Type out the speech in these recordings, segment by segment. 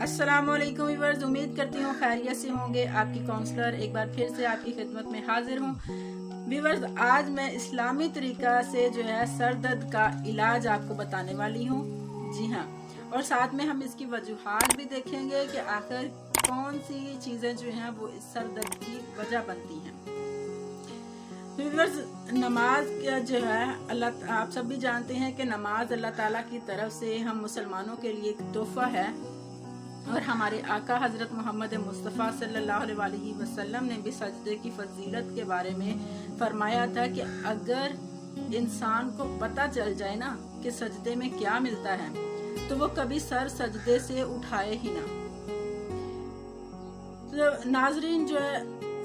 अस्सलामुअलैकुम व्यूअर्स, उम्मीद करती हूँ खैरियत से होंगे। आपकी काउंसलर एक बार फिर से आपकी खिदमत में हाजिर हूँ। व्यूअर्स, आज मैं इस्लामी तरीका से जो है सर दर्द का इलाज आपको बताने वाली हूँ। जी हाँ, और साथ में हम इसकी वजूहात भी देखेंगे कि आखिर कौन सी चीज़ें जो हैं वो इस सर दर्द की वजह बनती हैं। व्यूअर्स, नमाज जो है अल्लाह, आप सब भी जानते हैं कि नमाज अल्लाह ताला की तरफ से हम मुसलमानों के लिए एक तोहफा है। और हमारे आका हजरत मोहम्मद मुस्तफ़ा सल्लल्लाहु अलैहि वसल्लम ने भी सजदे की फजीलत के बारे में फरमाया था कि अगर इंसान को पता चल जाए ना कि सजदे में क्या मिलता है तो वो कभी सर सजदे से उठाए ही ना। तो नाजरीन, जो है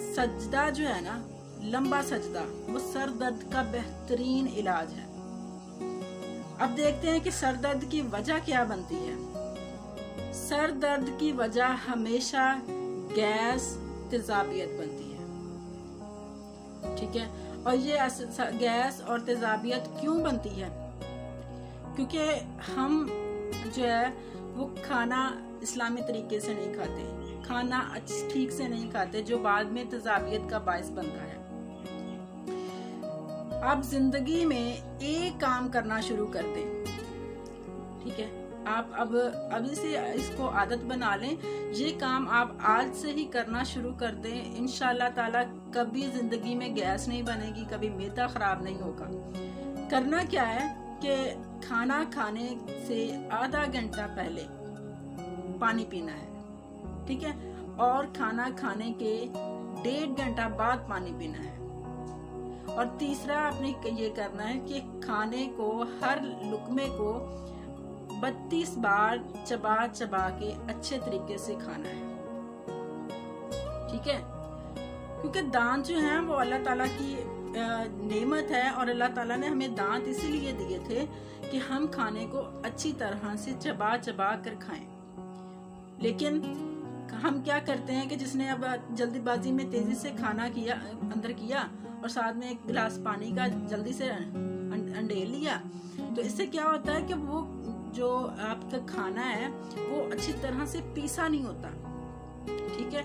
सजदा जो है ना, लंबा सजदा, वो सर दर्द का बेहतरीन इलाज है। अब देखते हैं कि सर दर्द की वजह क्या बनती है। सर दर्द की वजह हमेशा गैस, तेजाबियत बनती है। ठीक है, और ये गैस और तेजाबियत क्यों बनती है? क्योंकि हम जो है वो खाना इस्लामी तरीके से नहीं खाते, खाना ठीक से नहीं खाते, जो बाद में तेजाबियत का बायस बनता है। आप जिंदगी में एक काम करना शुरू कर दें, ठीक है, आप अब अभी से इसको आदत बना लें। ये काम आप आज से ही करना शुरू कर दें, इंशाल्लाह ताला कभी जिंदगी में गैस नहीं बनेगी, कभी मैदा खराब नहीं होगा। करना क्या है कि खाना खाने से आधा घंटा पहले पानी पीना है, ठीक है, और खाना खाने के 1.5 घंटा बाद पानी पीना है। और तीसरा आपने ये करना है कि खाने को, हर लुकमे को 32 बार चबा चबा के अच्छे तरीके से खाना है। ठीक है, क्योंकि दांत जो हैं वो अल्लाह ताला की नेमत है, और अल्लाह ताला ने हमें दांत इसीलिए दिए थे कि हम खाने को अच्छी तरह से चबा चबा कर खाएं। लेकिन हम क्या करते हैं कि जिसने अब जल्दीबाजी में तेजी से खाना किया, अंदर किया, और साथ में एक गिलास पानी का जल्दी से अंडेल लिया, तो इससे क्या होता है कि वो जो आपका खाना है वो अच्छी तरह से पीसा नहीं होता। ठीक है,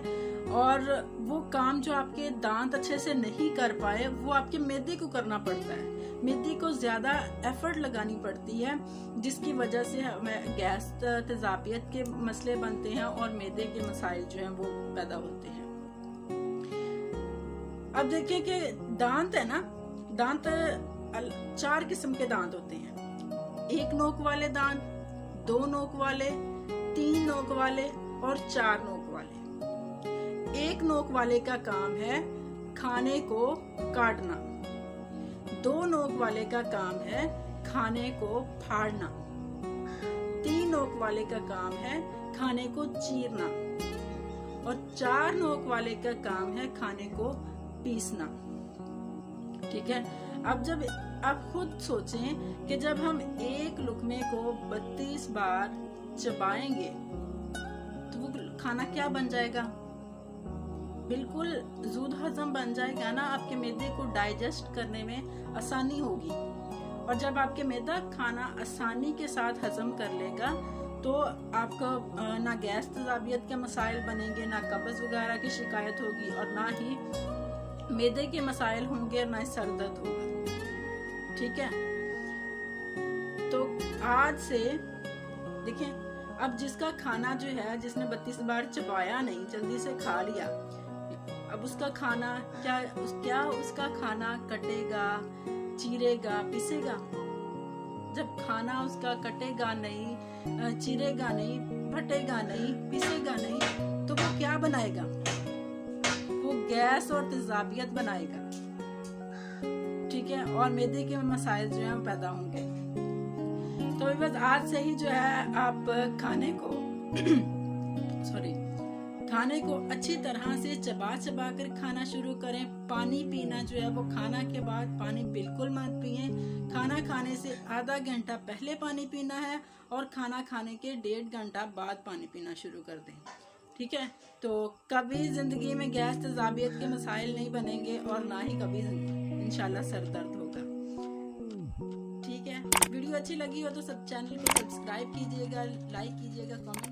और वो काम जो आपके दांत अच्छे से नहीं कर पाए वो आपके मैदे को करना पड़ता है। मैदे को ज्यादा एफर्ट लगानी पड़ती है, जिसकी वजह से हमें गैस, तेजाबियत के मसले बनते हैं और मैदे के मसाइल जो हैं वो पैदा होते हैं। अब देखें कि दांत है ना, दांत 4 किस्म के दांत होते हैं। 1 नोक वाले दांत, 2 नोक वाले, 3 नोक वाले और 4 नोक वाले। 1 नोक वाले का काम है खाने को काटना, 2 नोक वाले का काम है खाने को फाड़ना, 3 नोक वाले का काम है खाने को चीरना, और 4 नोक वाले का काम है खाने को पीसना। ठीक है, अब जब आप खुद सोचें कि जब हम एक लुकमे को 32 बार चबाएंगे तो वो खाना क्या बन जाएगा? बिल्कुल ज़ूद हजम बन जाएगा ना, आपके मैदे को डाइजेस्ट करने में आसानी होगी। और जब आपके मैदा खाना आसानी के साथ हजम कर लेगा तो आपका ना गैस, तेजाबियत के मसाइल बनेंगे, ना कब्ज वगैरह की शिकायत होगी, और ना ही मैदे के मसाइल होंगे, और ना ही सर दर्द होगा। ठीक है, तो आज से देखें, अब जिसका खाना जो है, जिसने 32 बार चबाया नहीं, जल्दी से खा लिया, अब उसका खाना क्या उसका खाना कटेगा, चीरेगा, पिसेगा? जब खाना उसका कटेगा नहीं, चीरेगा नहीं, फटेगा नहीं, पिसेगा नहीं, तो वो क्या बनाएगा? वो गैस और तेजाबियत बनाएगा। ठीक है, और मैदे के मसाइल जो हैं पैदा होंगे। तो बस आज से ही जो है आप खाने को खाने को अच्छी तरह से चबा चबा कर खाना शुरू करें। पानी पीना जो है वो खाना के बाद पानी बिल्कुल मत पिए। खाना खाने से आधा घंटा पहले पानी पीना है, और खाना खाने के 1.5 घंटा बाद पानी पीना शुरू कर दें। ठीक है, तो कभी जिंदगी में गैस, तेजाबियत के मसाइल नहीं बनेंगे, और ना ही कभी इंशाल्लाह सर दर्द होगा। ठीक है, वीडियो अच्छी लगी हो तो सब चैनल को सब्सक्राइब कीजिएगा, लाइक कीजिएगा, कमेंट